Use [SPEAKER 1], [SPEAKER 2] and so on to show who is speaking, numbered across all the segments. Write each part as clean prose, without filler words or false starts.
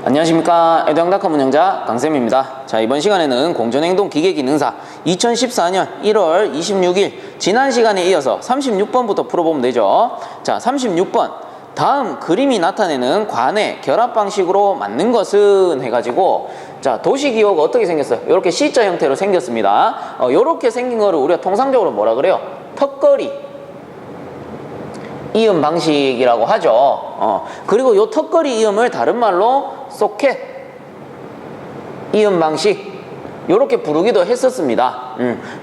[SPEAKER 1] 안녕하십니까. 에듀앙닷컴 운영자 강쌤입니다. 자, 이번 시간에는 공전행동 기계기능사 2014년 1월 26일 지난 시간에 이어서 36번부터 풀어보면 되죠. 자, 36번 다음 그림이 나타내는 관의 결합 방식으로 맞는 것은 해가지고, 자, 도시기호가 어떻게 생겼어요? 이렇게 C자 형태로 생겼습니다. 이렇게 생긴 거를 우리가 통상적으로 뭐라 그래요? 턱걸이 이음 방식이라고 하죠. 그리고 이 턱걸이 이음을 다른 말로 소켓 이음 방식 이렇게 부르기도 했었습니다.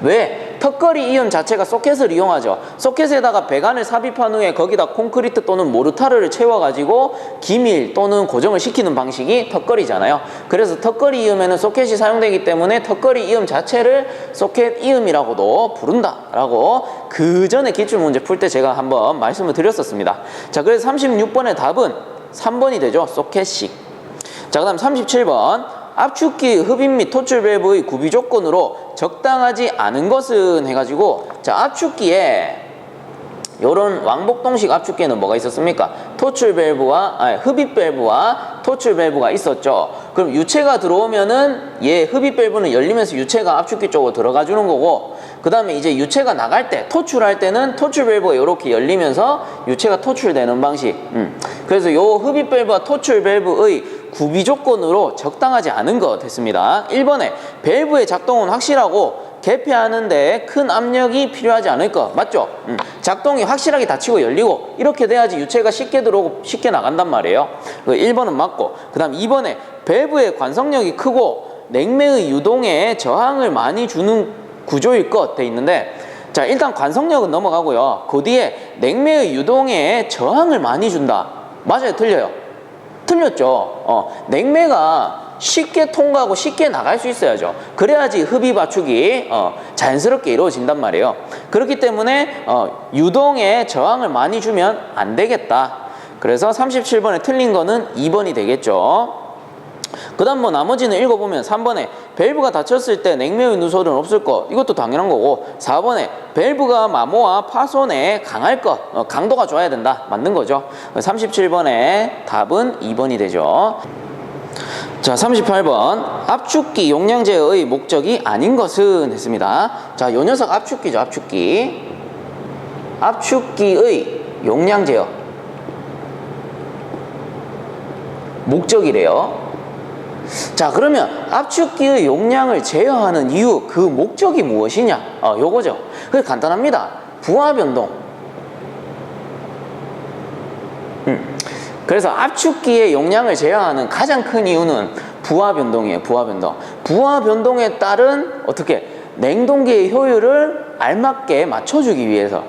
[SPEAKER 1] 왜? 턱걸이 이음 자체가 소켓을 이용하죠. 소켓에다가 배관을 삽입한 후에 거기다 콘크리트 또는 모르타르를 채워가지고 기밀 또는 고정을 시키는 방식이 턱걸이잖아요. 그래서 턱걸이 이음에는 소켓이 사용되기 때문에 턱걸이 이음 자체를 소켓 이음이라고도 부른다라고 그 전에 기출문제 풀 때 제가 한번 말씀을 드렸었습니다. 자, 그래서 36번의 답은 3번이 되죠. 소켓식. 자, 그 다음 37번 압축기 흡입 및 토출 밸브의 구비 조건으로 적당하지 않은 것은 해가지고, 자, 압축기에 요런 왕복동식 압축기에는 뭐가 있었습니까? 토출 밸브와 흡입 밸브와 토출 밸브가 있었죠. 그럼 유체가 들어오면은 얘 흡입 밸브는 열리면서 유체가 압축기 쪽으로 들어가 주는 거고, 그 다음에 이제 유체가 나갈 때 토출할 때는 토출 밸브가 이렇게 열리면서 유체가 토출되는 방식. 그래서 요 흡입 밸브와 토출 밸브의 구비 조건으로 적당하지 않은 것 됐습니다. 1번에 밸브의 작동은 확실하고 개폐하는데 큰 압력이 필요하지 않을 것. 맞죠? 작동이 확실하게 닫히고 열리고 이렇게 돼야지 유체가 쉽게 들어오고 쉽게 나간단 말이에요. 1번은 맞고, 그 다음 2번에 밸브의 관성력이 크고 냉매의 유동에 저항을 많이 주는 구조일 것 돼 있는데, 자, 일단 관성력은 넘어가고요. 그 뒤에 냉매의 유동에 저항을 많이 준다. 맞아요? 틀려요? 틀렸죠. 냉매가 쉽게 통과하고 쉽게 나갈 수 있어야죠. 그래야지 흡입 압축이 자연스럽게 이루어진단 말이에요. 그렇기 때문에 유동에 저항을 많이 주면 안 되겠다. 그래서 37번에 틀린 거는 2번이 되겠죠. 그 다음 뭐 나머지는 읽어보면 3번에 밸브가 닫혔을 때 냉매의 누설은 없을 것. 이것도 당연한 거고, 4번에 밸브가 마모와 파손에 강할 것. 강도가 좋아야 된다. 맞는 거죠. 37번에 답은 2번이 되죠. 자, 38번 압축기 용량 제어의 목적이 아닌 것은 했습니다. 자, 요 녀석 압축기죠. 압축기의 용량 제어 목적이래요. 자, 그러면 압축기의 용량을 제어하는 이유, 그 목적이 무엇이냐? 요거죠. 그게 간단합니다. 부하 변동. 그래서 압축기의 용량을 제어하는 가장 큰 이유는 부하 변동이에요. 부하 변동. 부하 변동에 따른 어떻게 냉동기의 효율을 알맞게 맞춰주기 위해서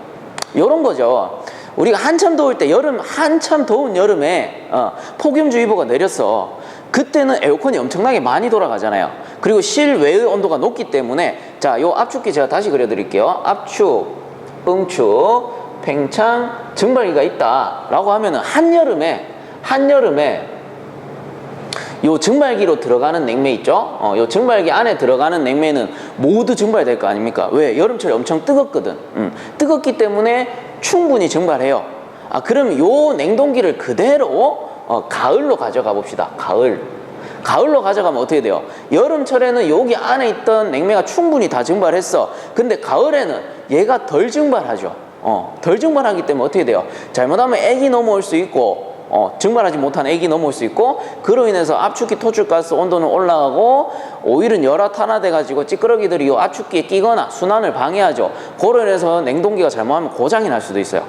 [SPEAKER 1] 요런 거죠. 우리가 한참 더울 때 한참 더운 여름에 폭염주의보가 내렸어. 그때는 에어컨이 엄청나게 많이 돌아가잖아요. 그리고 실외의 온도가 높기 때문에, 자, 요 압축기 제가 다시 그려드릴게요. 압축, 응축, 팽창, 증발기가 있다 라고 하면은 한여름에 요 증발기로 들어가는 냉매 있죠? 요 증발기 안에 들어가는 냉매는 모두 증발될 거 아닙니까? 왜? 여름철에 엄청 뜨겁거든. 뜨겁기 때문에 충분히 증발해요. 그럼 요 냉동기를 그대로 가을로 가져가 봅시다. 가을로 가져가면 어떻게 돼요? 여름철에는 여기 안에 있던 냉매가 충분히 다 증발했어. 근데 가을에는 얘가 덜 증발하죠. 덜 증발하기 때문에 어떻게 돼요? 잘못하면 액이 넘어올 수 있고, 증발하지 못한 액이 넘어올 수 있고, 그로 인해서 압축기 토출가스 온도는 올라가고 오일은 열화탄화돼 가지고 찌끄러기들이 이 압축기에 끼거나 순환을 방해하죠. 그로 인해서 냉동기가 잘못하면 고장이 날 수도 있어요.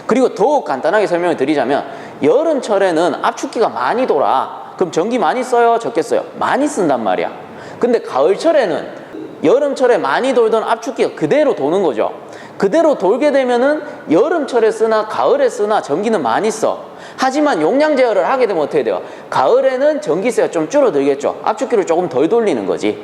[SPEAKER 1] 그리고 더욱 간단하게 설명을 드리자면, 여름철에는 압축기가 많이 돌아. 그럼 전기 많이 써요? 적게 써요? 많이 쓴단 말이야. 근데 가을철에는 여름철에 많이 돌던 압축기가 그대로 도는 거죠. 그대로 돌게 되면은 여름철에 쓰나 가을에 쓰나 전기는 많이 써. 하지만 용량 제어를 하게 되면 어떻게 돼요? 가을에는 전기세가 좀 줄어들겠죠. 압축기를 조금 덜 돌리는 거지.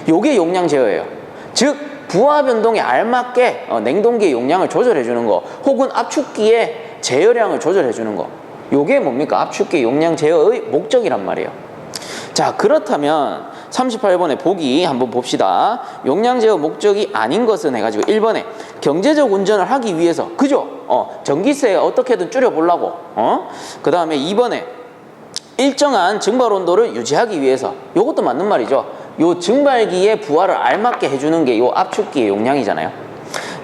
[SPEAKER 1] 요게 용량 제어예요. 즉 부하 변동에 알맞게 냉동기의 용량을 조절해 주는 거, 혹은 압축기의 제어량을 조절해 주는 거, 요게 뭡니까? 압축기 용량 제어의 목적이란 말이에요. 자, 그렇다면 38번의 보기 한번 봅시다. 용량 제어 목적이 아닌 것은 해가지고 1번에 경제적 운전을 하기 위해서, 그죠? 전기세 어떻게든 줄여보려고. 그 다음에 2번에 일정한 증발 온도를 유지하기 위해서, 요것도 맞는 말이죠. 요 증발기의 부하를 알맞게 해주는 게 요 압축기의 용량이잖아요.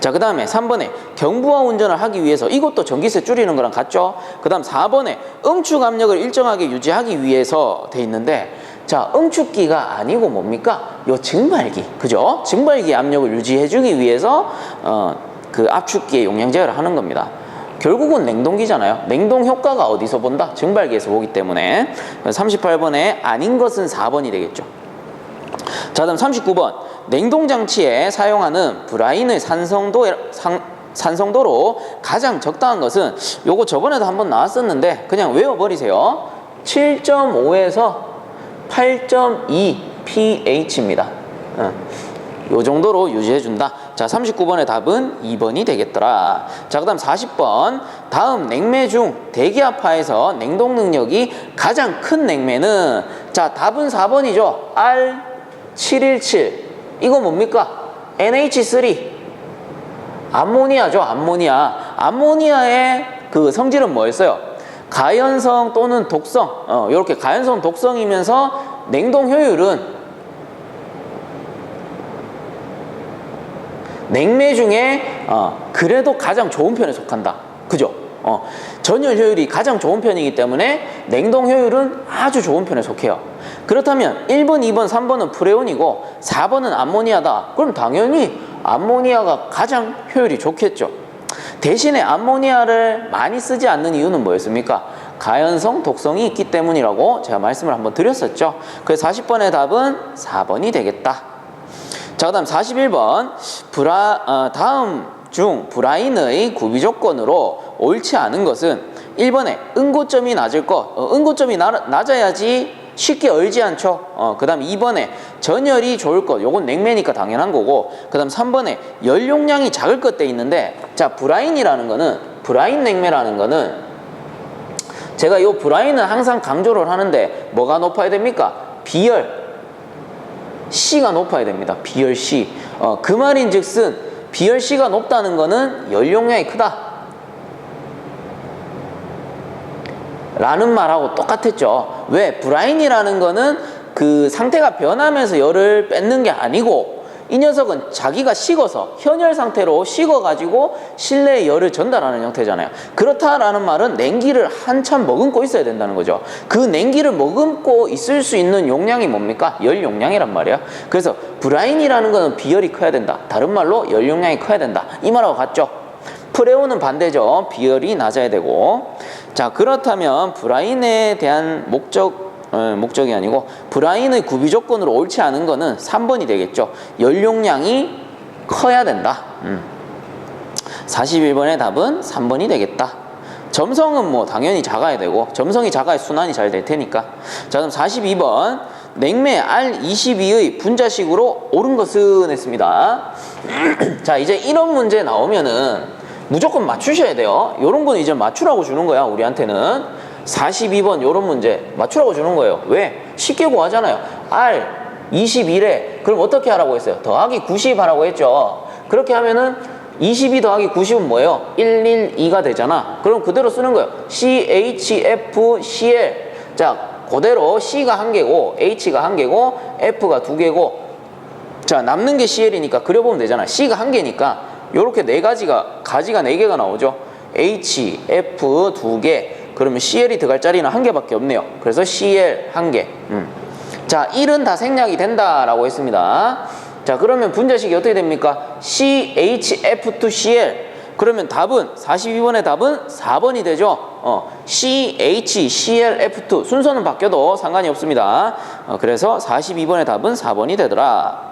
[SPEAKER 1] 자, 그 다음에 3번에 경부하 운전을 하기 위해서, 이것도 전기세 줄이는 거랑 같죠. 그 다음 4번에 응축 압력을 일정하게 유지하기 위해서 돼 있는데, 자, 응축기가 아니고 뭡니까? 요 증발기, 그죠? 증발기 압력을 유지해주기 위해서 그 압축기의 용량 제어를 하는 겁니다. 결국은 냉동기잖아요. 냉동 효과가 어디서 본다? 증발기에서 보기 때문에. 38번에 아닌 것은 4번이 되겠죠. 자, 다음 39번. 냉동장치에 사용하는 브라인의 산성도로 가장 적당한 것은, 요거 저번에도 한번 나왔었는데 그냥 외워버리세요. 7.5에서 8.2 pH입니다. 요 정도로 유지해준다. 자, 39번의 답은 2번이 되겠더라. 자, 그 다음 40번. 다음 냉매 중 대기압하에서 냉동 능력이 가장 큰 냉매는, 자, 답은 4번이죠. R717. 이거 뭡니까? NH3. 암모니아죠, 암모니아. 암모니아의 그 성질은 뭐였어요? 가연성 또는 독성. 이렇게 가연성 독성이면서 냉동 효율은 냉매 중에 그래도 가장 좋은 편에 속한다. 그죠? 전열 효율이 가장 좋은 편이기 때문에 냉동 효율은 아주 좋은 편에 속해요. 그렇다면 1번, 2번, 3번은 프레온이고 4번은 암모니아다. 그럼 당연히 암모니아가 가장 효율이 좋겠죠. 대신에 암모니아를 많이 쓰지 않는 이유는 뭐였습니까? 가연성, 독성이 있기 때문이라고 제가 말씀을 한번 드렸었죠. 그래서 40번의 답은 4번이 되겠다. 자, 그 다음 41번. 다음 중 브라인의 구비 조건으로 옳지 않은 것은, 1번에 응고점이 낮을 것. 응고점이 낮아야지 쉽게 얼지 않죠. 그 다음 2번에 전열이 좋을 것. 요건 냉매니까 당연한 거고. 그 다음 3번에 열 용량이 작을 것 돼 있는데, 자, 브라인이라는 거는, 브라인 냉매라는 거는, 제가 요 브라인은 항상 강조를 하는데 뭐가 높아야 됩니까? 비열 C가 높아야 됩니다. 비열 C. 그 말인 즉슨 비열 C가 높다는 거는 열 용량이 크다 라는 말하고 똑같았죠. 왜? 브라인이라는 거는 그 상태가 변하면서 열을 뺏는 게 아니고, 이 녀석은 자기가 식어서 현열 상태로 식어가지고 실내에 열을 전달하는 형태잖아요. 그렇다라는 말은 냉기를 한참 머금고 있어야 된다는 거죠. 그 냉기를 머금고 있을 수 있는 용량이 뭡니까? 열 용량이란 말이에요. 그래서 브라인이라는 거는 비열이 커야 된다. 다른 말로 열 용량이 커야 된다. 이 말하고 같죠. 프레온은 반대죠. 비열이 낮아야 되고. 자, 그렇다면 브라인에 대한 목적이 아니고 브라인의 구비 조건으로 옳지 않은 거는 3번이 되겠죠. 열 용량이 커야 된다. 41번의 답은 3번이 되겠다. 점성은 뭐 당연히 작아야 되고, 점성이 작아야 순환이 잘 될 테니까. 자, 그럼 42번. 냉매 R22의 분자식으로 옳은 것은 했습니다. 자, 이제 이런 문제 나오면은 무조건 맞추셔야 돼요. 요런 건 이제 맞추라고 주는 거야, 우리한테는. 42번 요런 문제 맞추라고 주는 거예요. 왜? 쉽게 구하잖아요. R 21에 그럼 어떻게 하라고 했어요? 더하기 90 하라고 했죠. 그렇게 하면은 22 더하기 90은 뭐예요? 112가 되잖아. 그럼 그대로 쓰는 거예요. CHFCl. 자, 그대로 C가 1개고 H가 1개고 F가 2개고, 자, 남는 게 CL이니까 그려보면 되잖아. C가 1개니까 요렇게 가지가 4개가 나오죠. H, F 2개. 그러면 CL이 들어갈 자리는 1개밖에 없네요. 그래서 CL 1개. 자, 1은 다 생략이 된다라고 했습니다. 자, 그러면 분자식이 어떻게 됩니까? CHF2Cl. 그러면 답은 42번의 답은 4번이 되죠. CHClF2 순서는 바뀌어도 상관이 없습니다. 그래서 42번의 답은 4번이 되더라.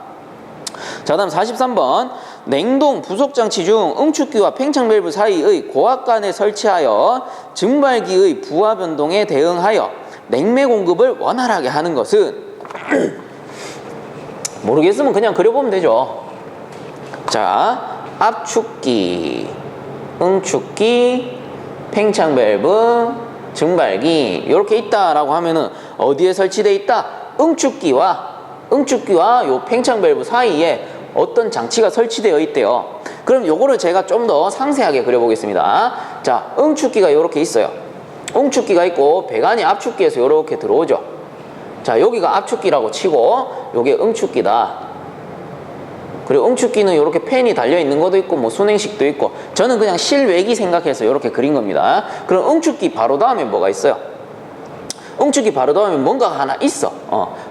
[SPEAKER 1] 자, 다음 43번. 냉동 부속장치 중 응축기와 팽창 밸브 사이의 고압관에 설치하여 증발기의 부하 변동에 대응하여 냉매 공급을 원활하게 하는 것은 모르겠으면 그냥 그려보면 되죠. 자, 압축기, 응축기, 팽창 밸브, 증발기 이렇게 있다라고 하면은 어디에 설치되어 있다? 응축기와 요 팽창 밸브 사이에 어떤 장치가 설치되어 있대요. 그럼 요거를 제가 좀 더 상세하게 그려보겠습니다. 자, 응축기가 이렇게 있어요. 응축기가 있고 배관이 압축기에서 이렇게 들어오죠. 자, 여기가 압축기라고 치고 요게 응축기다. 그리고 응축기는 이렇게 팬이 달려있는 것도 있고 뭐 순행식도 있고, 저는 그냥 실외기 생각해서 이렇게 그린 겁니다. 그럼 응축기 바로 다음에 뭐가 있어요? 응축기 바로 다음에 뭔가가 하나 있어.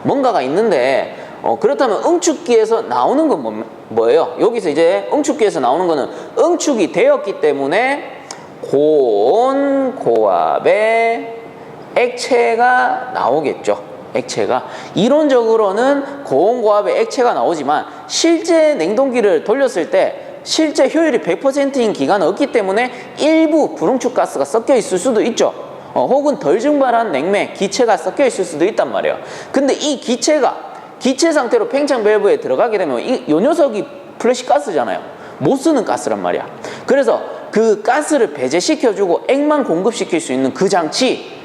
[SPEAKER 1] 뭔가가 있는데 그렇다면 응축기에서 나오는 건 뭐예요? 여기서 이제 응축기에서 나오는 거는 응축이 되었기 때문에 고온 고압의 액체가 나오겠죠. 액체가 이론적으로는 고온고압의 액체가 나오지만 실제 냉동기를 돌렸을 때 실제 효율이 100%인 기간은 없기 때문에 일부 불응축가스가 섞여 있을 수도 있죠. 혹은 덜 증발한 냉매, 기체가 섞여 있을 수도 있단 말이에요. 근데 이 기체가 기체 상태로 팽창 밸브에 들어가게 되면 요 녀석이 플래시 가스잖아요. 못 쓰는 가스란 말이야. 그래서 그 가스를 배제시켜주고 액만 공급시킬 수 있는 그 장치,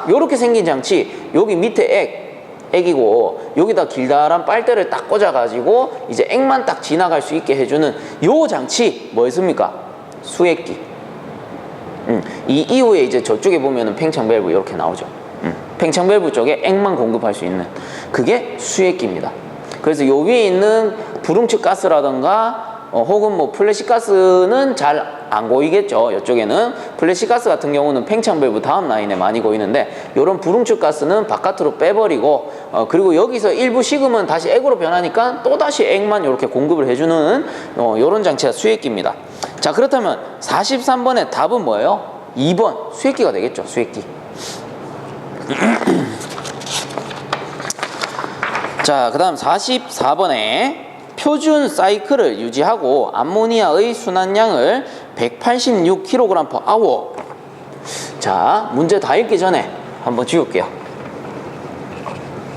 [SPEAKER 1] 요렇게 생긴 장치, 여기 밑에 액이고 여기다 길다란 빨대를 딱 꽂아가지고 이제 액만 딱 지나갈 수 있게 해주는 요 장치 뭐였습니까? 수액기. 이 이후에 이제 저쪽에 보면은 팽창 밸브 이렇게 나오죠. 팽창 밸브 쪽에 액만 공급할 수 있는 그게 수액기입니다. 그래서 요 위에 있는 불응축 가스라던가 혹은 뭐 플래시 가스는 잘 안 고이겠죠. 이쪽에는 플래시 가스 같은 경우는 팽창 밸브 다음 라인에 많이 고이는데, 요런 불응축 가스는 바깥으로 빼버리고 그리고 여기서 일부 식으면 다시 액으로 변하니까 또 다시 액만 이렇게 공급을 해주는 요런 장치가 수액기입니다. 자, 그렇다면 43번의 답은 뭐예요? 2번 수액기가 되겠죠. 수액기. 자, 그 다음 44번에 표준 사이클을 유지하고 암모니아의 순환량을 186kg/h. 자, 문제 다 읽기 전에 한번 지울게요.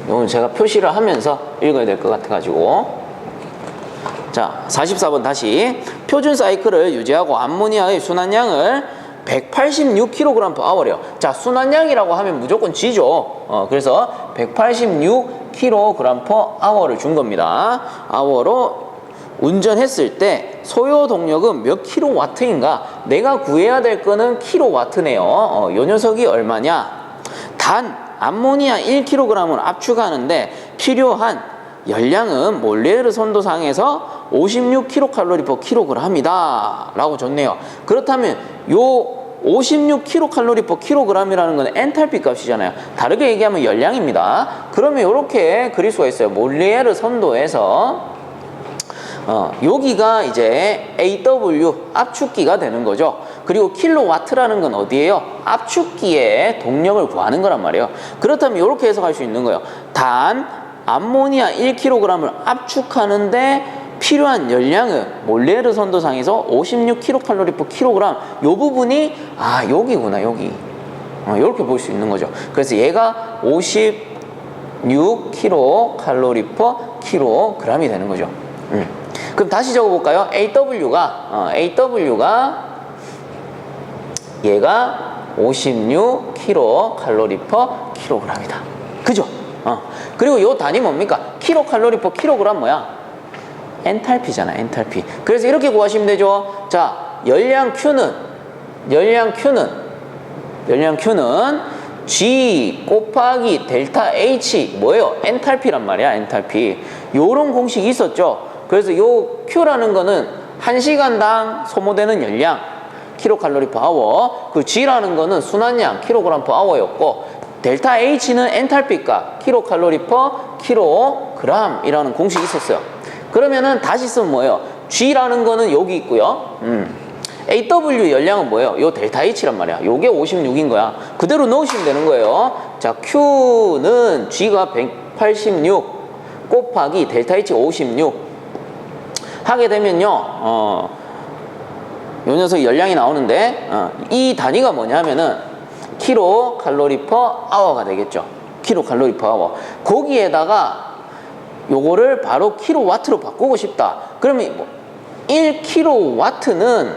[SPEAKER 1] 이건 제가 표시를 하면서 읽어야 될 것 같아가지고. 자, 44번 다시. 표준 사이클을 유지하고 암모니아의 순환량을 186kg/h래요. 자, 순환량이라고 하면 무조건 G죠. 그래서 186kg/h를 준 겁니다. hour로 운전했을 때 소요 동력은 몇 킬로와트인가? 내가 구해야 될 거는 킬로와트네요. 요 녀석이 얼마냐? 단 암모니아 1kg을 압축하는데 필요한 열량은 몰레르 선도상에서 56kcal/kg이다 라고 줬네요. 그렇다면 요 56kcal/kg이라는 건 엔탈피 값이잖아요. 다르게 얘기하면 열량입니다. 그러면 이렇게 그릴 수가 있어요. 몰레르 선도에서 여기가 이제 AW 압축기가 되는 거죠. 그리고 킬로와트라는 건 어디예요? 압축기의 동력을 구하는 거란 말이에요. 그렇다면 이렇게 해석할 수 있는 거예요. 단 암모니아 1kg을 압축하는데 필요한 열량은 몰레르 선도상에서 56kcal/kg. 요 부분이 여기구나, 여기. 이렇게 볼 수 있는 거죠. 그래서 얘가 56kcal/kg이 되는 거죠. 그럼 다시 적어볼까요? AW가 얘가 56kcal/kg이다. 그죠? 그리고 요 단위 뭡니까? kcal/kg 뭐야? 엔탈피잖아, 엔탈피. 그래서 이렇게 구하시면 되죠. 자, 열량 Q는 G 곱하기 델타 H 뭐예요? 엔탈피란 말이야, 엔탈피. 요런 공식이 있었죠. 그래서 요 Q라는 거는 1시간당 소모되는 열량 kcal/h, 그 G라는 거는 순환량 kg/h였고, 델타 H는 엔탈피값 kcal/kg이라는 공식이 있었어요. 그러면은 다시 쓰면 뭐예요? G라는 거는 여기 있고요. AW 열량은 뭐예요? 요 델타 H란 말이야. 요게 56인 거야. 그대로 넣으시면 되는 거예요. 자, Q는 G가 186 곱하기 델타 H 56 하게 되면요, 요 녀석 열량이 나오는데, 이 단위가 뭐냐면은 kcal/h가 되겠죠. kcal/h. 거기에다가 요거를 바로 킬로와트로 바꾸고 싶다. 그러면 1kW는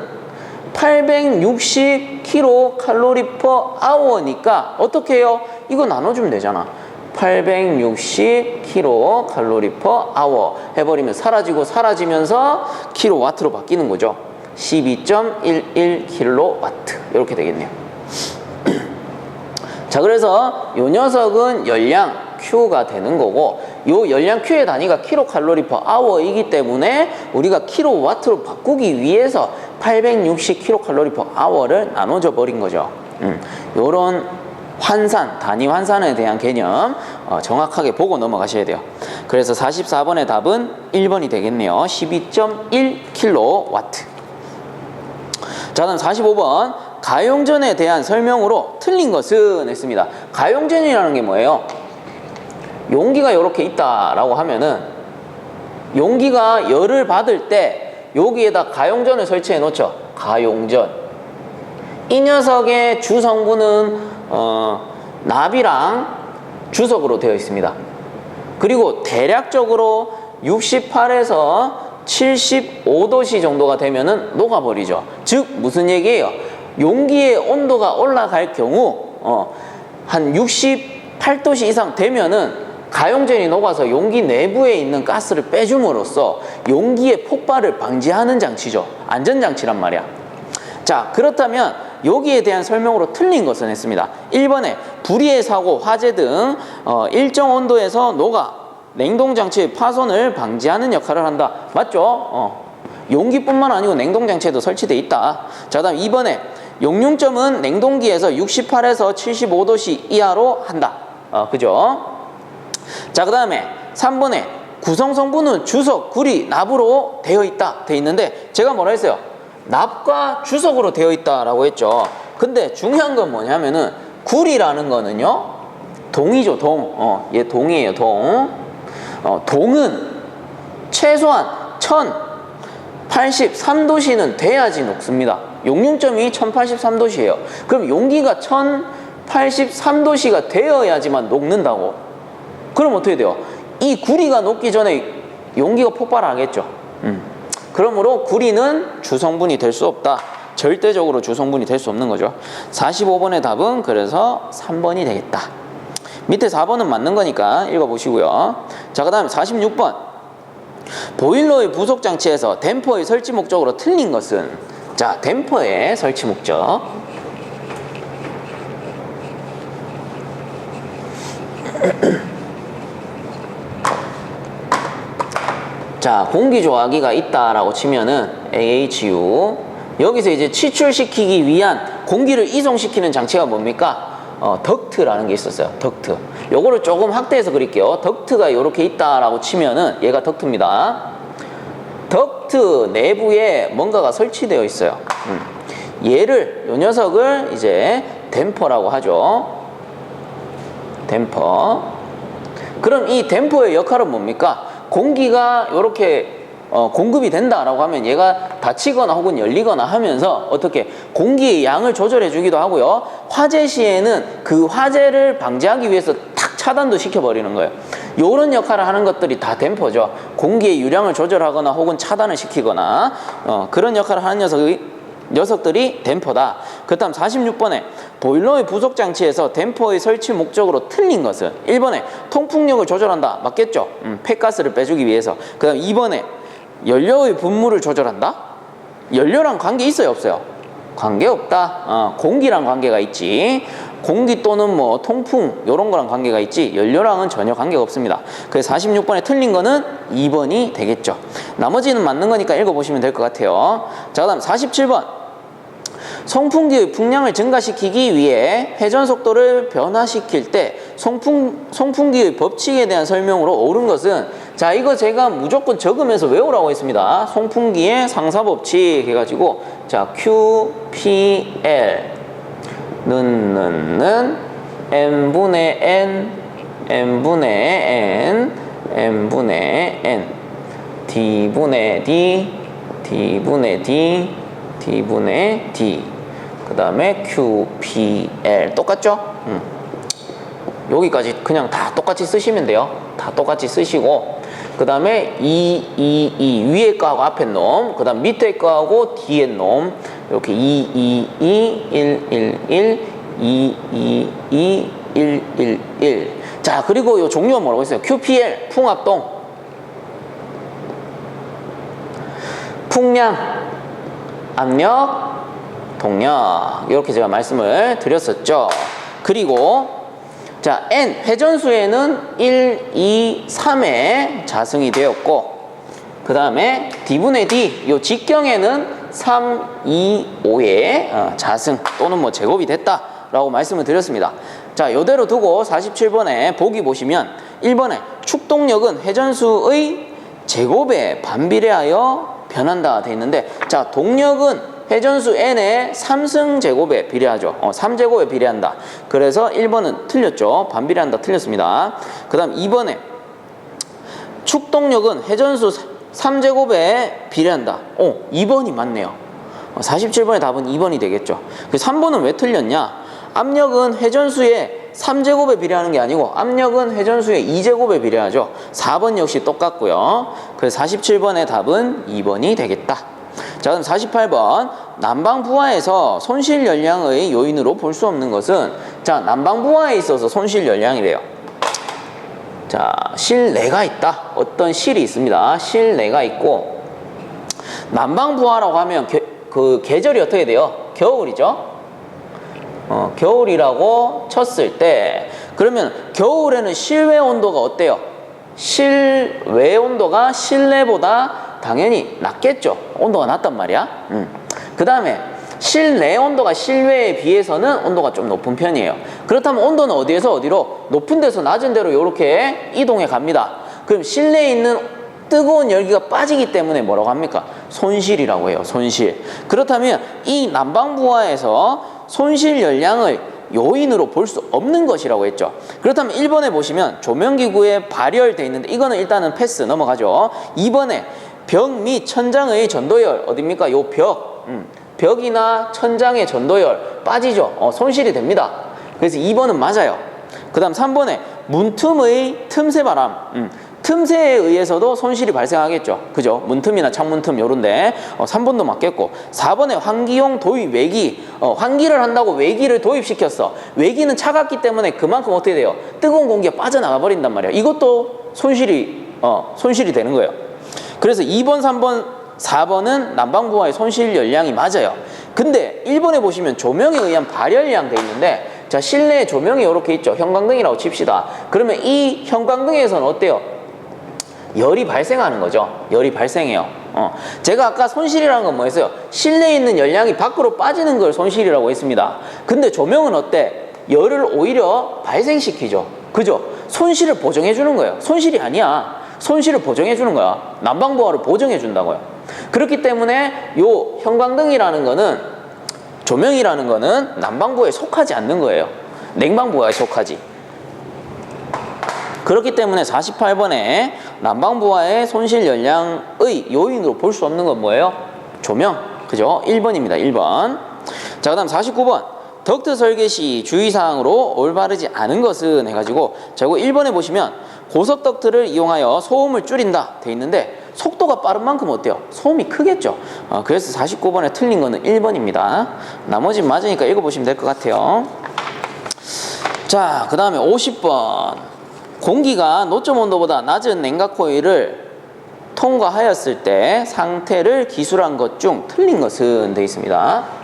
[SPEAKER 1] 860kcal/h니까 어떻게 해요? 이거 나눠주면 되잖아. 860kcal/h 해버리면 사라지면서 킬로와트로 바뀌는 거죠. 12.11kW 이렇게 되겠네요. 자, 그래서 요 녀석은 열량 Q가 되는 거고, 요 열량 Q의 단위가 킬로칼로리 per hour이기 때문에 우리가 킬로와트로 바꾸기 위해서 860 킬로칼로리 per hour를 나눠줘 버린 거죠. 요런 환산, 단위 환산에 대한 개념 정확하게 보고 넘어가셔야 돼요. 그래서 44번의 답은 1번이 되겠네요. 12.1kW. 자, 다음 45번. 가용전에 대한 설명으로 틀린 것은 했습니다. 가용전이라는 게 뭐예요? 용기가 이렇게 있다라고 하면은 용기가 열을 받을 때 여기에다 가용전을 설치해 놓죠. 가용전. 이 녀석의 주성분은 납이랑 주석으로 되어 있습니다. 그리고 대략적으로 68에서 75도씨 정도가 되면은 녹아버리죠. 즉 무슨 얘기예요? 용기의 온도가 올라갈 경우 한 68도씨 이상 되면은 가용전이 녹아서 용기 내부에 있는 가스를 빼줌으로써 용기의 폭발을 방지하는 장치죠. 안전장치란 말이야. 자, 그렇다면 여기에 대한 설명으로 틀린 것은 했습니다. 1번에 불의의 사고, 화재 등 일정 온도에서 녹아 냉동장치의 파손을 방지하는 역할을 한다. 맞죠? 용기뿐만 아니고 냉동장치에도 설치되어 있다. 자, 다음 2번에 용융점은 냉동기에서 68에서 75도씨 이하로 한다. 그죠? 자, 그 다음에 3번에 구성성분은 주석, 구리, 납으로 되어 있다. 되어 있는데 제가 뭐라 했어요? 납과 주석으로 되어 있다라고 했죠. 근데 중요한 건 뭐냐면은 구리라는 거는요, 동이죠, 동. 얘 동이에요, 동. 동은 최소한 1083도씨는 돼야지 녹습니다. 용융점이 1083도씨예요. 그럼 용기가 1083도씨가 되어야지만 녹는다고. 그럼 어떻게 돼요? 이 구리가 녹기 전에 용기가 폭발하겠죠. 그러므로 구리는 주성분이 될 수 없다. 절대적으로 주성분이 될 수 없는 거죠. 45번의 답은 그래서 3번이 되겠다. 밑에 4번은 맞는 거니까 읽어보시고요. 자, 그 다음에 46번. 보일러의 부속장치에서 댐퍼의 설치 목적으로 틀린 것은? 자, 댐퍼의 설치 목적. 자, 공기조화기가 있다라고 치면은 AHU. 여기서 이제 치출시키기 위한 공기를 이송시키는 장치가 뭡니까? 덕트라는 게 있었어요. 덕트. 요거를 조금 확대해서 그릴게요. 덕트가 이렇게 있다라고 치면은 얘가 덕트입니다. 덕트 내부에 뭔가가 설치되어 있어요. 얘를, 요 녀석을 이제 댐퍼라고 하죠. 댐퍼. 그럼 이 댐퍼의 역할은 뭡니까? 공기가 이렇게 공급이 된다라고 하면 얘가 닫히거나 혹은 열리거나 하면서 어떻게 공기의 양을 조절해 주기도 하고요. 화재 시에는 그 화재를 방지하기 위해서 탁 차단도 시켜버리는 거예요. 이런 역할을 하는 것들이 다 댐퍼죠. 공기의 유량을 조절하거나 혹은 차단을 시키거나 그런 역할을 하는 녀석들이 댐퍼다. 그 다음 46번에 보일러의 부속장치에서 댐퍼의 설치 목적으로 틀린 것은? 1번에 통풍력을 조절한다. 맞겠죠? 폐가스를 빼주기 위해서. 그 다음 2번에 연료의 분무를 조절한다? 연료랑 관계 있어요, 없어요? 관계없다. 공기랑 관계가 있지. 공기 또는 뭐 통풍 이런 거랑 관계가 있지 연료랑은 전혀 관계가 없습니다. 그래서 46번에 틀린 거는 2번이 되겠죠. 나머지는 맞는 거니까 읽어보시면 될 것 같아요. 자, 그 다음 47번. 송풍기의 풍량을 증가시키기 위해 회전 속도를 변화시킬 때 송풍기의 법칙에 대한 설명으로 옳은 것은? 자, 이거 제가 무조건 적으면서 외우라고 했습니다. 송풍기의 상사법칙 해가지고 자, QPL 는 n분의 n n분의 n d분의 d d분의 d d분의 d 그 다음에 QPL 똑같죠? 여기까지 그냥 다 똑같이 쓰시면 돼요. 다 똑같이 쓰시고 그 다음에 2 위에 거하고 앞에 놈, 그 다음 밑에 거하고 뒤에 놈 이렇게 1 자, 그리고 요 종류가 뭐라고 했어요? QPL 풍합동 풍량 압력 동력 이렇게 제가 말씀을 드렸었죠. 그리고 자, N 회전수에는 1, 2, 3의 자승이 되었고, 그 다음에 D분의 D 요 직경에는 3, 2, 5의 자승 또는 뭐 제곱이 됐다라고 말씀을 드렸습니다. 자, 요대로 두고 47번에 보기 보시면 1번에 축동력은 회전수의 제곱에 반비례하여 변한다 돼 있는데, 자, 동력은 회전수 n의 3승 제곱에 비례하죠. 3제곱에 비례한다. 그래서 1번은 틀렸죠. 반비례한다 틀렸습니다. 그 다음 2번에 축동력은 회전수 3제곱에 비례한다. 2번이 맞네요. 47번의 답은 2번이 되겠죠. 3번은 왜 틀렸냐? 압력은 회전수의 3제곱에 비례하는 게 아니고 압력은 회전수의 2제곱에 비례하죠. 4번 역시 똑같고요. 그래서 47번의 답은 2번이 되겠다. 자, 그럼 48번 난방부하에서 손실 열량의 요인으로 볼 수 없는 것은, 자, 난방부하에 있어서 손실 열량이래요. 자, 실내가 있다. 어떤 실이 있습니다. 실내가 있고, 난방부하라고 하면 그 계절이 어떻게 돼요? 겨울이죠. 겨울이라고 쳤을 때, 그러면 겨울에는 실외 온도가 어때요? 실외 온도가 실내보다 당연히 낮겠죠. 온도가 낮단 말이야. 그 다음에 실내 온도가 실외에 비해서는 온도가 좀 높은 편이에요. 그렇다면 온도는 어디에서 어디로? 높은 데서 낮은 데로 이렇게 이동해 갑니다. 그럼 실내에 있는 뜨거운 열기가 빠지기 때문에 뭐라고 합니까? 손실이라고 해요. 손실. 그렇다면 이 난방부하에서 손실 열량을 요인으로 볼 수 없는 것이라고 했죠. 그렇다면 1번에 보시면 조명기구에 발열돼 있는데, 이거는 일단은 패스 넘어가죠. 2번에 벽 및 천장의 전도열, 어딥니까? 요 벽. 벽이나 천장의 전도열 빠지죠. 손실이 됩니다. 그래서 2번은 맞아요. 그 다음 3번에 문틈의 틈새바람. 틈새에 의해서도 손실이 발생하겠죠. 그죠? 문틈이나 창문틈 요런데 3번도 맞겠고, 4번에 환기용 도입 외기. 환기를 한다고 외기를 도입시켰어. 외기는 차갑기 때문에 그만큼 어떻게 돼요? 뜨거운 공기가 빠져나가 버린단 말이야. 이것도 손실이 되는 거예요. 그래서 2번, 3번, 4번은 난방부하의 손실 열량이 맞아요. 근데 1번에 보시면 조명에 의한 발열량 돼 있는데, 자, 실내에 조명이 이렇게 있죠. 형광등이라고 칩시다. 그러면 이 형광등에서는 어때요? 열이 발생하는 거죠. 열이 발생해요. 제가 아까 손실이라는 건 뭐였어요? 실내에 있는 열량이 밖으로 빠지는 걸 손실이라고 했습니다. 근데 조명은 어때? 열을 오히려 발생시키죠. 그죠? 손실을 보정해 주는 거예요. 손실이 아니야. 손실을 보정해 주는 거야. 난방부하를 보정해 준다고요. 그렇기 때문에 요 형광등이라는 거는, 조명이라는 거는 난방부에 속하지 않는 거예요. 냉방부하에 속하지. 그렇기 때문에 48번에 난방부하의 손실 열량의 요인으로 볼 수 없는 건 뭐예요? 조명. 그죠? 1번입니다. 1번. 자, 그 다음 49번. 덕트 설계 시 주의사항으로 올바르지 않은 것은 해가지고, 자, 이거 1번에 보시면 고속 덕트를 이용하여 소음을 줄인다 돼 있는데, 속도가 빠른 만큼 어때요? 소음이 크겠죠. 그래서 49번에 틀린 거는 1번입니다. 나머지는 맞으니까 읽어보시면 될 것 같아요. 자, 그 다음에 50번. 공기가 노점 온도보다 낮은 냉각 코일을 통과하였을 때 상태를 기술한 것 중 틀린 것은 되어 있습니다.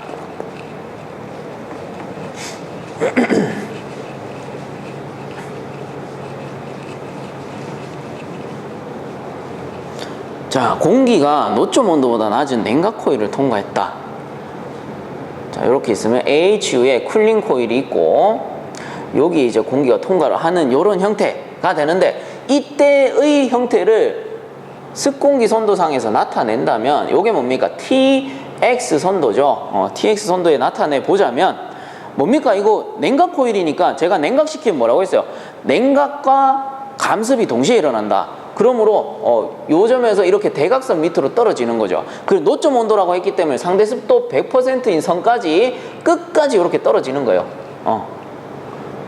[SPEAKER 1] 자, 공기가 노점 온도보다 낮은 냉각 코일을 통과했다. 자, 이렇게 있으면 AHU에 쿨링 코일이 있고, 여기 이제 공기가 통과를 하는 이런 형태가 되는데, 이때의 형태를 습공기 선도상에서 나타낸다면 이게 뭡니까? TX 선도죠. TX 선도에 나타내 보자면 뭡니까? 이거 냉각 코일이니까 제가 냉각시키면 뭐라고 했어요? 냉각과 감습이 동시에 일어난다. 그러므로 요 점에서 이렇게 대각선 밑으로 떨어지는 거죠. 그리고 노점 온도라고 했기 때문에 상대 습도 100%인 선까지 끝까지 이렇게 떨어지는 거예요.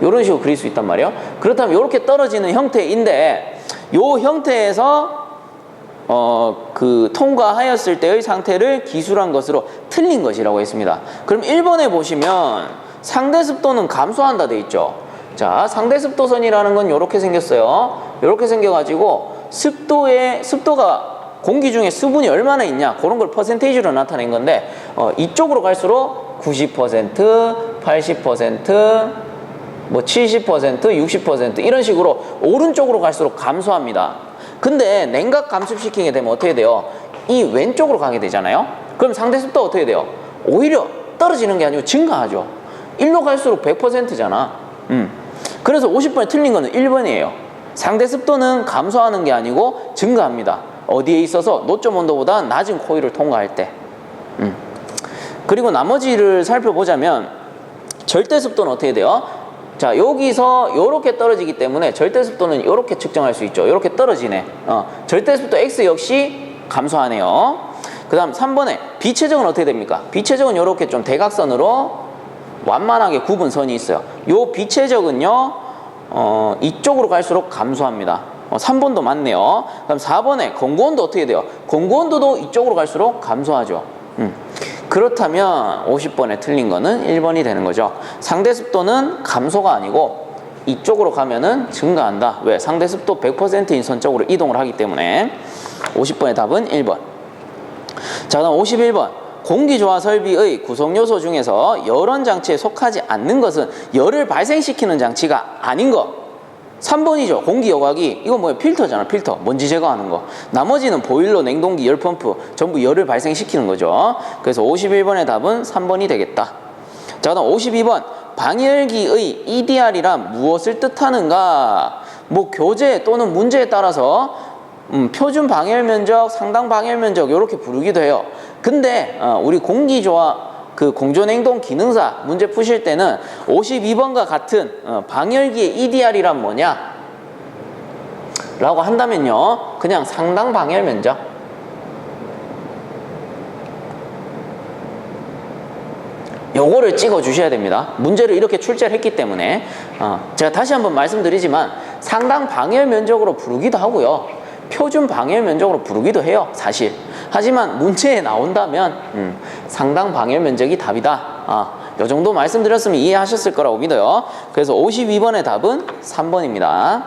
[SPEAKER 1] 이런 식으로 그릴 수 있단 말이에요. 그렇다면 이렇게 떨어지는 형태인데, 요 형태에서 그 통과하였을 때의 상태를 기술한 것으로 틀린 것이라고 했습니다. 그럼 1번에 보시면 상대 습도는 감소한다 돼 있죠. 자, 상대 습도선이라는 건 이렇게 생겼어요. 이렇게 생겨가지고 습도가 공기 중에 수분이 얼마나 있냐, 그런 걸 퍼센테이지로 나타낸 건데, 이쪽으로 갈수록 90%, 80%, 뭐 70%, 60% 이런 식으로 오른쪽으로 갈수록 감소합니다. 근데 냉각 감습시키게 되면 어떻게 돼요? 이 왼쪽으로 가게 되잖아요. 그럼 상대 습도 어떻게 돼요? 오히려 떨어지는 게 아니고 증가하죠. 1로 갈수록 100%잖아. 그래서 50번에 틀린 거는 1번이에요. 상대 습도는 감소하는 게 아니고 증가합니다. 어디에 있어서? 노점 온도보다 낮은 코일을 통과할 때. 그리고 나머지를 살펴보자면 절대 습도는 어떻게 돼요? 자, 여기서 이렇게 떨어지기 때문에 절대 습도는 이렇게 측정할 수 있죠. 이렇게 떨어지네. 절대 습도 X 역시 감소하네요. 그 다음 3번에 비체적은 어떻게 됩니까? 비체적은 이렇게 좀 대각선으로 완만하게 굽은 선이 있어요. 요 비체적은요, 이쪽으로 갈수록 감소합니다. 3번도 맞네요. 그다음 4번에 공고온도 어떻게 돼요? 공고온도도 이쪽으로 갈수록 감소하죠. 그렇다면 50번에 틀린 거는 1번이 되는 거죠. 상대 습도는 감소가 아니고 이쪽으로 가면은 증가한다. 왜? 상대 습도 100%인 선 쪽으로 이동을 하기 때문에. 50번의 답은 1번. 자, 그다음 51번. 공기조화 설비의 구성요소 중에서 열원 장치에 속하지 않는 것은 열을 발생시키는 장치가 아닌 것. 3번이죠. 공기 여과기. 이거 뭐예요? 필터잖아. 필터. 먼지 제거하는 거. 나머지는 보일러, 냉동기, 열펌프 전부 열을 발생시키는 거죠. 그래서 51번의 답은 3번이 되겠다. 자, 그다음 52번. 방열기의 EDR이란 무엇을 뜻하는가? 뭐 교재 또는 문제에 따라서 표준 방열 면적, 상당 방열 면적 이렇게 부르기도 해요. 근데 우리 공기조화 그 공조냉동 기능사 문제 푸실 때는 52번과 같은 방열기의 EDR이란 뭐냐? 라고 한다면요. 그냥 상당 방열 면적. 요거를 찍어 주셔야 됩니다. 문제를 이렇게 출제를 했기 때문에 제가 다시 한번 말씀드리지만 상당 방열 면적으로 부르기도 하고요. 표준 방열 면적으로 부르기도 해요. 사실. 하지만 문제에 나온다면 상당 방열 면적이 답이다. 요 정도 말씀드렸으면 이해하셨을 거라고 믿어요. 그래서 52번의 답은 3번입니다.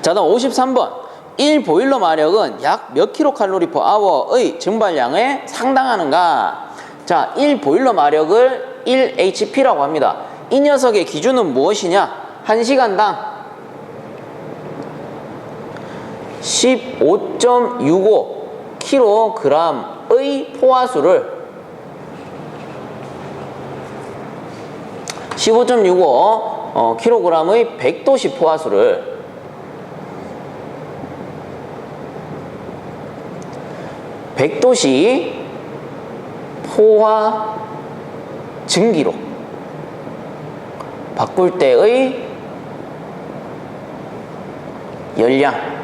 [SPEAKER 1] 자, 다음 53번. 1보일러 마력은 약 몇 킬로칼로리 per hour의 증발량에 상당하는가? 자, 1보일러 마력을 1HP라고 합니다. 이 녀석의 기준은 무엇이냐? 1시간당 15.65kg의 포화수를 15.65kg의 100도씨 포화수를 100도씨 포화 증기로 바꿀 때의 열량을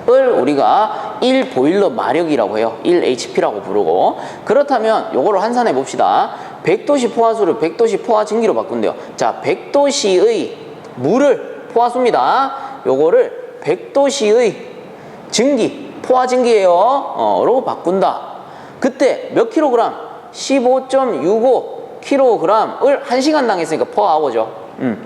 [SPEAKER 1] 우리가 1보일러 마력이라고 해요. 1HP라고 부르고. 그렇다면 요거를 환산해 봅시다. 100도씨 포화수를 100도씨 포화 증기로 바꾼대요. 자, 100도씨의 물을 포화수입니다. 요거를 100도씨의 증기, 포화 증기예요. 라고 바꾼다. 그때 몇 킬로그램? 15.65kg을 1시간당 했으니까 퍼아워죠.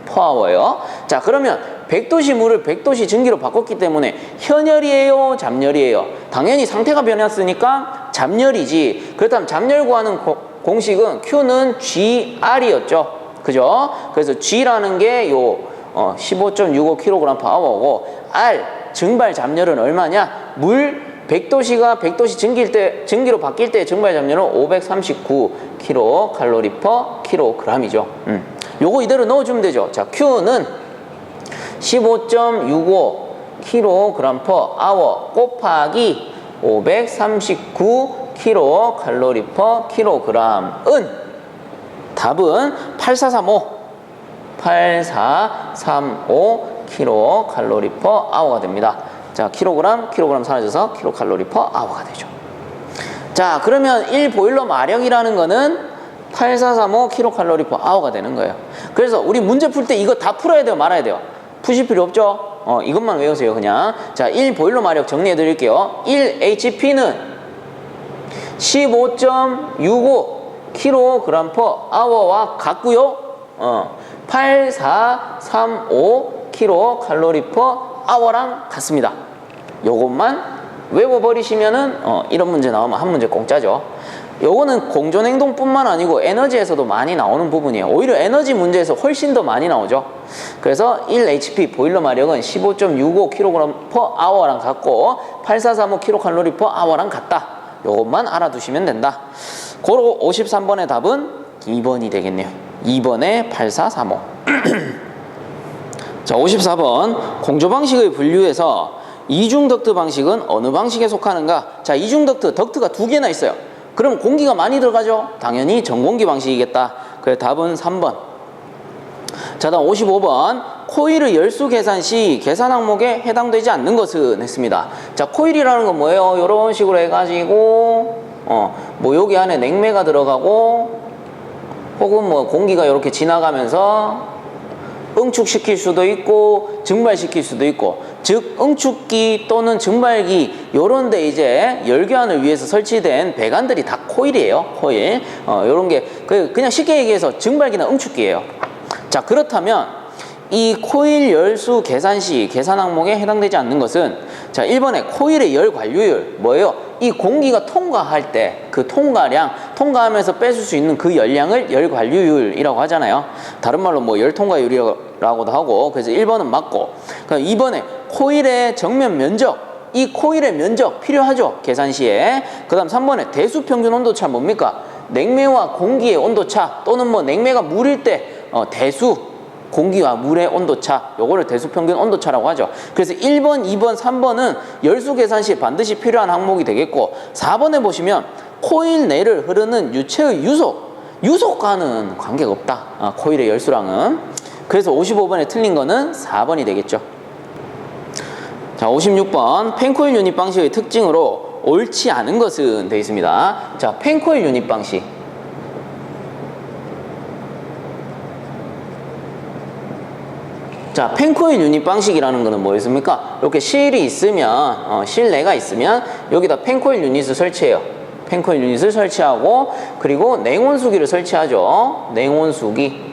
[SPEAKER 1] 퍼아워예요. 자, 그러면 100도씨 물을 100도씨 증기로 바꿨기 때문에 현열이에요? 잠열이에요? 당연히 상태가 변했으니까 잠열이지. 그렇다면 잠열 구하는 공식은 Q는 GR이었죠. 그죠? 그래서 G라는 게 요 15.65kg/h고 R 증발 잠열은 얼마냐? 물 100도씨가 100도씨 증기로 바뀔 때 증발 잠열은 539kcal/kg이죠. 요거 이대로 넣어주면 되죠. 자, Q는 15.65kg/h 곱하기 539kcal/kg은 답은 8435kcal/h가 됩니다. 자, 킬로그램 사라져서 kcal/h가 되죠. 자, 그러면 1보일러 마력이라는 거는 8435kcal/h가 되는 거예요. 그래서 우리 문제 풀 때 이거 다 풀어야 돼요? 말아야 돼요? 푸실 필요 없죠? 이것만 외우세요, 그냥. 자, 1보일러 마력 정리해 드릴게요. 1HP는 15.65kg/h와 같고요. 8435kcal/h랑 같습니다. 요것만 외워버리시면은 이런 문제 나오면 한 문제 공짜죠. 요거는 공존행동뿐만 아니고 에너지에서도 많이 나오는 부분이에요. 오히려 에너지 문제에서 훨씬 더 많이 나오죠. 그래서 1HP 보일러 마력은 15.65kg/h랑 같고 8435kcal/h랑 같다. 요것만 알아두시면 된다. 고로 53번의 답은 2번이 되겠네요. 2번에 8435. 자, 54번 공조 방식의 분류에서 이중 덕트 방식은 어느 방식에 속하는가? 자, 이중 덕트가 두 개나 있어요. 그럼 공기가 많이 들어가죠? 당연히 전공기 방식이겠다. 그래서 답은 3번. 자, 다음 55번 코일의 열수 계산 시 계산 항목에 해당되지 않는 것은 했습니다. 자, 코일이라는 건 뭐예요? 이런 식으로 해가지고 뭐 여기 안에 냉매가 들어가고 혹은 뭐 공기가 이렇게 지나가면서 응축시킬 수도 있고 증발시킬 수도 있고, 즉 응축기 또는 증발기 요런 데 이제 열교환을 위해서 설치된 배관들이 다 코일이에요. 코일. 요런 게 그냥 쉽게 얘기해서 증발기나 응축기예요. 자, 그렇다면 이 코일 열수 계산 시 계산 항목에 해당되지 않는 것은, 자, 1번에 코일의 열 관류율 뭐예요? 이 공기가 통과할 때 그 통과하면서 뺏을 수 있는 그 열량을 열 관류율이라고 하잖아요. 다른 말로 뭐 열 통과율이라고도 하고, 그래서 1번은 맞고, 그럼 2번에 코일의 정면 면적, 이 코일의 면적 필요하죠, 계산 시에. 그 다음 3번에 대수 평균 온도차 뭡니까? 냉매와 공기의 온도차, 또는 뭐 냉매가 물일 때 대수 공기와 물의 온도차, 요거를 대수평균 온도차라고 하죠. 그래서 1번, 2번, 3번은 열수 계산 시 반드시 필요한 항목이 되겠고, 4번에 보시면 코일 내를 흐르는 유체의 유속과는 관계가 없다. 코일의 열수랑은. 그래서 55번에 틀린 거는 4번이 되겠죠. 자, 56번 펜코일 유닛 방식의 특징으로 옳지 않은 것은 되어 있습니다. 자, 펜코일 유닛 방식. 자, 펜코일 유닛 방식이라는 거는 뭐였습니까? 이렇게 실이 있으면, 실내가 있으면 여기다 펜코일 유닛을 설치해요. 펜코일 유닛을 설치하고, 그리고 냉온수기를 설치하죠. 냉온수기.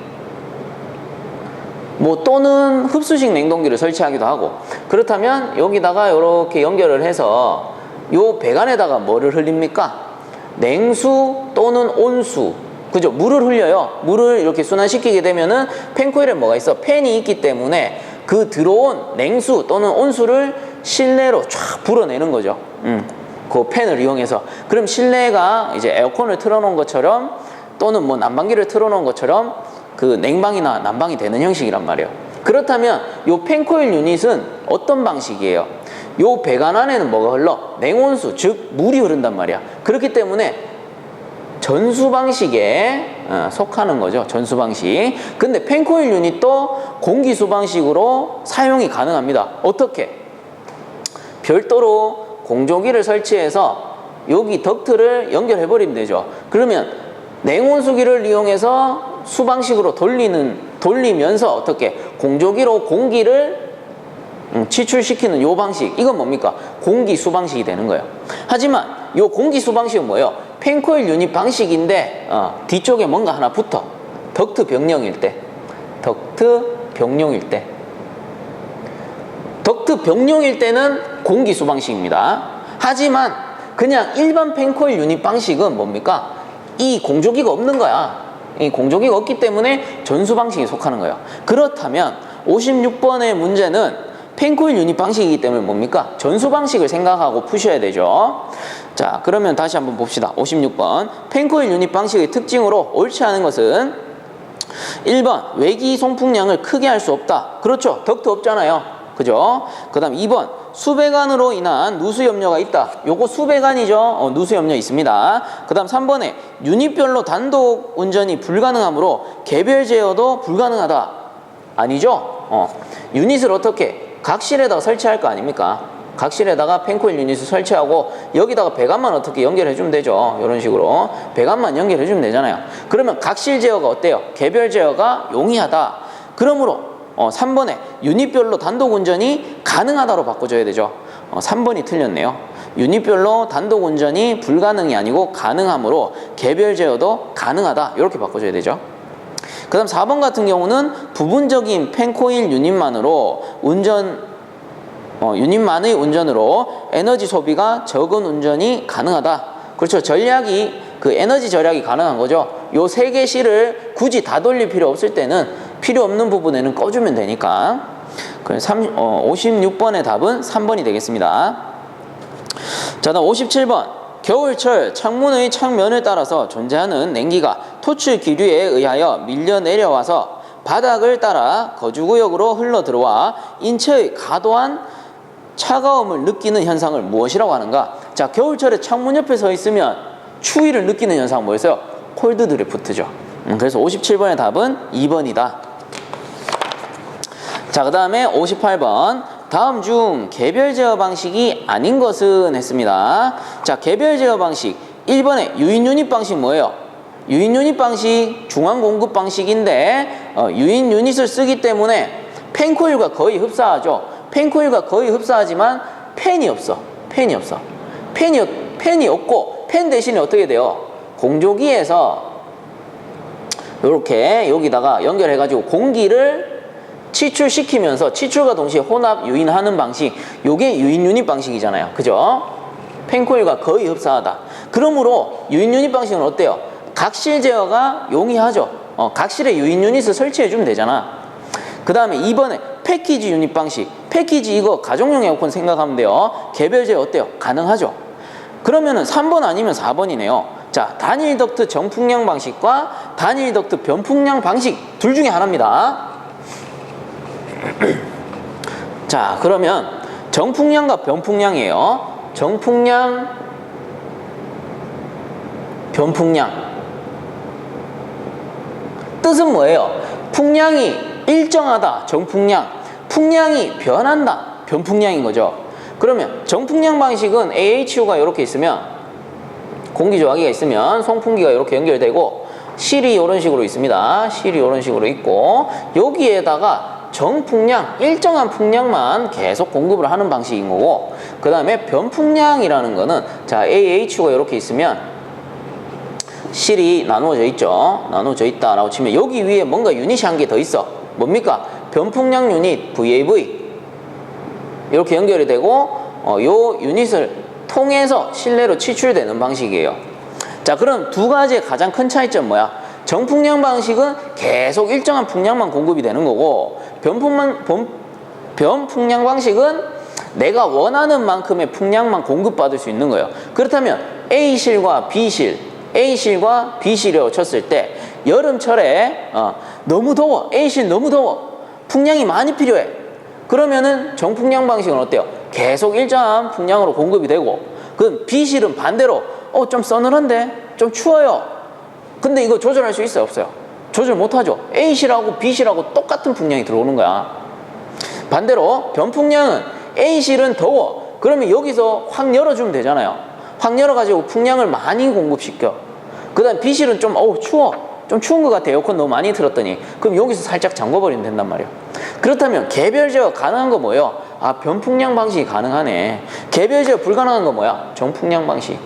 [SPEAKER 1] 뭐 또는 흡수식 냉동기를 설치하기도 하고. 그렇다면 여기다가 이렇게 연결을 해서 요 배관에다가 뭐를 흘립니까? 냉수 또는 온수. 그죠? 물을 흘려요. 물을 이렇게 순환시키게 되면은 펜코일에 뭐가 있어? 팬이 있기 때문에 그 들어온 냉수 또는 온수를 실내로 쫙 불어내는 거죠. 그 팬을 이용해서. 그럼 실내가 이제 에어컨을 틀어놓은 것처럼, 또는 뭐 난방기를 틀어놓은 것처럼 그 냉방이나 난방이 되는 형식이란 말이에요. 그렇다면 요 펜코일 유닛은 어떤 방식이에요? 요 배관 안에는 뭐가 흘러? 냉온수, 즉 물이 흐른단 말이야. 그렇기 때문에 전수 방식에 속하는 거죠. 전수 방식. 근데 펜코일 유닛도 공기수 방식으로 사용이 가능합니다. 어떻게? 별도로 공조기를 설치해서 여기 덕트를 연결해 버리면 되죠. 그러면 냉온수기를 이용해서 수방식으로 돌리면서 어떻게? 공조기로 공기를 취출시키는 요 방식, 이건 뭡니까? 공기수 방식이 되는 거예요. 하지만 요 공기수 방식은 뭐예요? 펜코일 유닛 방식인데 뒤쪽에 뭔가 하나 붙어. 덕트 병령일 때. 덕트 병령일 때는 공기수 방식입니다. 하지만 그냥 일반 펜코일 유닛 방식은 뭡니까? 이 공조기가 없는 거야. 이 공조기가 없기 때문에 전수 방식에 속하는 거예요. 그렇다면 56번의 문제는 펜코일 유닛 방식이기 때문에 뭡니까? 전수 방식을 생각하고 푸셔야 되죠. 자, 그러면 다시 한번 봅시다. 56번 펜코일 유닛 방식의 특징으로 옳지 않은 것은 1번 외기 송풍량을 크게 할 수 없다. 그렇죠. 덕트 없잖아요. 그죠? 그 다음 2번 수배관으로 인한 누수염려가 있다. 요거 수배관이죠. 누수염려 있습니다. 그 다음 3번에 유닛별로 단독 운전이 불가능하므로 개별 제어도 불가능하다. 아니죠? 유닛을 어떻게? 각실에다가 설치할 거 아닙니까? 각실에다가 펜코일 유닛을 설치하고 여기다가 배관만 어떻게 연결해 주면 되죠. 이런 식으로 배관만 연결해 주면 되잖아요. 그러면 각실 제어가 어때요? 개별 제어가 용이하다. 그러므로 3번에 유닛별로 단독 운전이 가능하다로 바꿔줘야 되죠. 3번이 틀렸네요. 유닛별로 단독 운전이 불가능이 아니고 가능하므로 개별 제어도 가능하다. 이렇게 바꿔줘야 되죠. 그 다음 4번 같은 경우는 부분적인 펜코일 유닛만으로 유닛만의 운전으로 에너지 소비가 적은 운전이 가능하다. 그렇죠. 전략이 그 에너지 절약이 가능한 거죠. 요 세 개 실을 굳이 다 돌릴 필요 없을 때는 필요 없는 부분에는 꺼주면 되니까. 그래서 56번의 답은 3번이 되겠습니다. 자, 다음 57번. 겨울철 창문의 창면을 따라서 존재하는 냉기가 토출 기류에 의하여 밀려 내려와서 바닥을 따라 거주구역으로 흘러 들어와 인체의 과도한 차가움을 느끼는 현상을 무엇이라고 하는가? 자, 겨울철에 창문 옆에 서 있으면 추위를 느끼는 현상은 뭐였어요? 콜드 드리프트죠. 그래서 57번의 답은 2번이다. 자, 그 다음에 58번. 다음 중 개별 제어 방식이 아닌 것은 했습니다. 자, 개별 제어 방식 1번에 유인 유닛 방식 뭐예요? 유인 유닛 방식 중앙 공급 방식인데 유인 유닛을 쓰기 때문에 팬코일과 거의 흡사하죠. 팬코일과 거의 흡사하지만 팬이 없어. 팬이 없고 팬 대신에 어떻게 돼요? 공조기에서 이렇게 여기다가 연결해가지고 공기를 치출시키면서 치출과 동시에 혼합 유인하는 방식, 요게 유인 유닛 방식이잖아요. 그죠? 팬코일과 거의 흡사하다. 그러므로 유인 유닛 방식은 어때요? 각실 제어가 용이하죠. 각실에 유인 유닛을 설치해주면 되잖아. 그 다음에 2번에 패키지 유닛 방식. 패키지 이거 가정용 에어컨 생각하면 돼요. 개별 제어 어때요? 가능하죠. 그러면은 3번 아니면 4번이네요. 자, 단일 덕트 정풍량 방식과 단일 덕트 변풍량 방식 둘 중에 하나입니다. 자, 그러면 정풍량과 변풍량이에요. 정풍량, 변풍량. 뜻은 뭐예요? 풍량이 일정하다, 정풍량. 풍량이 변한다, 변풍량인 거죠. 그러면 정풍량 방식은 AHU가 이렇게 있으면, 공기조화기가 있으면 송풍기가 이렇게 연결되고 실이 이런 식으로 있습니다. 실이 이런 식으로 있고 여기에다가 정풍량, 일정한 풍량만 계속 공급을 하는 방식인 거고, 그 다음에 변풍량이라는 거는, 자, AHU가 이렇게 있으면 실이 나누어져 있죠. 나누어져 있다라고 치면 여기 위에 뭔가 유닛이 한 개 더 있어. 뭡니까? 변풍량 유닛 VAV 이렇게 연결이 되고 요 유닛을 통해서 실내로 치출되는 방식이에요. 자, 그럼 두 가지의 가장 큰 차이점 뭐야? 정풍량 방식은 계속 일정한 풍량만 공급이 되는 거고, 변풍량 방식은 내가 원하는 만큼의 풍량만 공급받을 수 있는 거예요. 그렇다면 A실과 B실이라고 쳤을 때 여름철에 너무 더워, A실 너무 더워, 풍량이 많이 필요해. 그러면은 정풍량 방식은 어때요? 계속 일정한 풍량으로 공급이 되고, 그럼 B실은 반대로 좀 서늘한데 좀 추워요. 근데 이거 조절할 수 있어요, 없어요? 조절 못하죠. A실하고 B실하고 똑같은 풍량이 들어오는 거야. 반대로 변풍량은 A실은 더워. 그러면 여기서 확 열어주면 되잖아요. 확 열어가지고 풍량을 많이 공급시켜. 그 다음 B실은 좀 추워. 좀 추운 것 같아. 에어컨 너무 많이 틀었더니. 그럼 여기서 살짝 잠궈버리면 된단 말이에요. 그렇다면 개별 제어 가능한 거 뭐예요? 아, 변풍량 방식이 가능하네. 개별 제어 불가능한 거 뭐야? 정풍량 방식.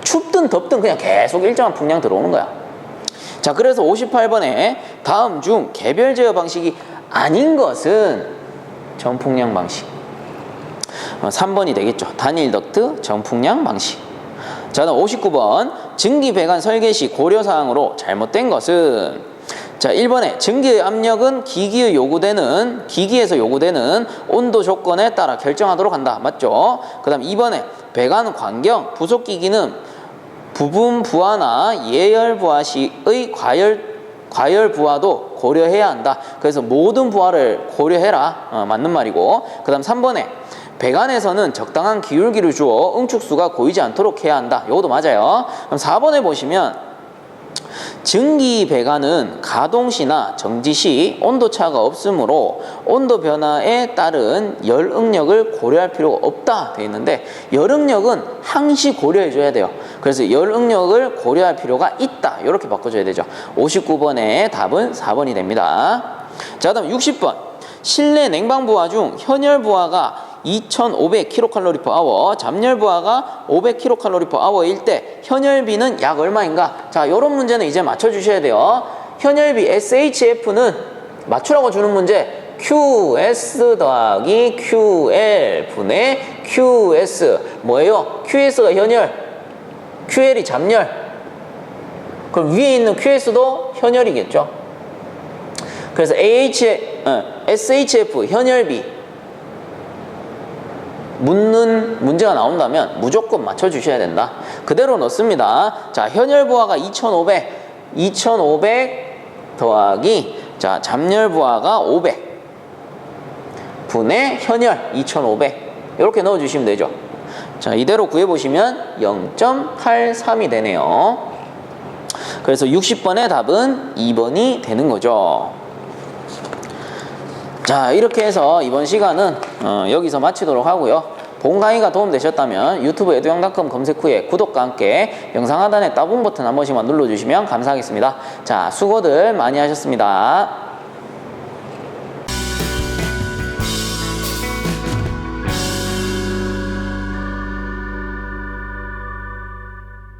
[SPEAKER 1] 춥든 덥든 그냥 계속 일정한 풍량 들어오는 거야. 자, 그래서 58번에 다음 중 개별 제어 방식이 아닌 것은 정풍량 방식. 3번이 되겠죠. 단일 덕트 정풍량 방식. 자, 다음 59번. 증기 배관 설계 시 고려사항으로 잘못된 것은, 자, 1번에 증기의 압력은 기기에서 요구되는 온도 조건에 따라 결정하도록 한다. 맞죠? 그 다음 2번에 배관 환경 부속기기는 부분 부하나 예열 부하 시의 과열 부하도 고려해야 한다. 그래서 모든 부하를 고려해라. 맞는 말이고. 그 다음 3번에 배관에서는 적당한 기울기를 주어 응축수가 고이지 않도록 해야 한다. 이것도 맞아요. 그럼 4번에 보시면 증기 배관은 가동 시나 정지 시 온도차가 없으므로 온도 변화에 따른 열 응력을 고려할 필요가 없다 되어 있는데, 열 응력은 항시 고려해 줘야 돼요. 그래서 열 응력을 고려할 필요가 있다, 이렇게 바꿔줘야 되죠. 59번의 답은 4번이 됩니다. 자, 다음 60번. 실내 냉방 부하 중 현열 부하가 2500kcal/h, 잠열 부하가 500kcal/h일 때 현열비는 약 얼마인가? 자, 이런 문제는 이제 맞춰주셔야 돼요. 현열비 SHF는 맞추라고 주는 문제, QS 더하기 QL 분의 QS. 뭐예요? QS가 현열, QL이 잠열. 그럼 위에 있는 QS도 현열이겠죠. 그래서 SHF 현열비 묻는 문제가 나온다면 무조건 맞춰주셔야 된다. 그대로 넣습니다. 자, 현열부하가 2500 더하기 자 잡열부하가 500 분의 현열 2500 이렇게 넣어주시면 되죠. 자, 이대로 구해보시면 0.83이 되네요. 그래서 60번의 답은 2번이 되는 거죠. 자, 이렇게 해서 이번 시간은 여기서 마치도록 하고요. 본 강의가 도움되셨다면 유튜브 에듀영닷컴 검색 후에 구독과 함께 영상 하단에 따봉 버튼 한 번씩만 눌러주시면 감사하겠습니다. 자, 수고들 많이 하셨습니다.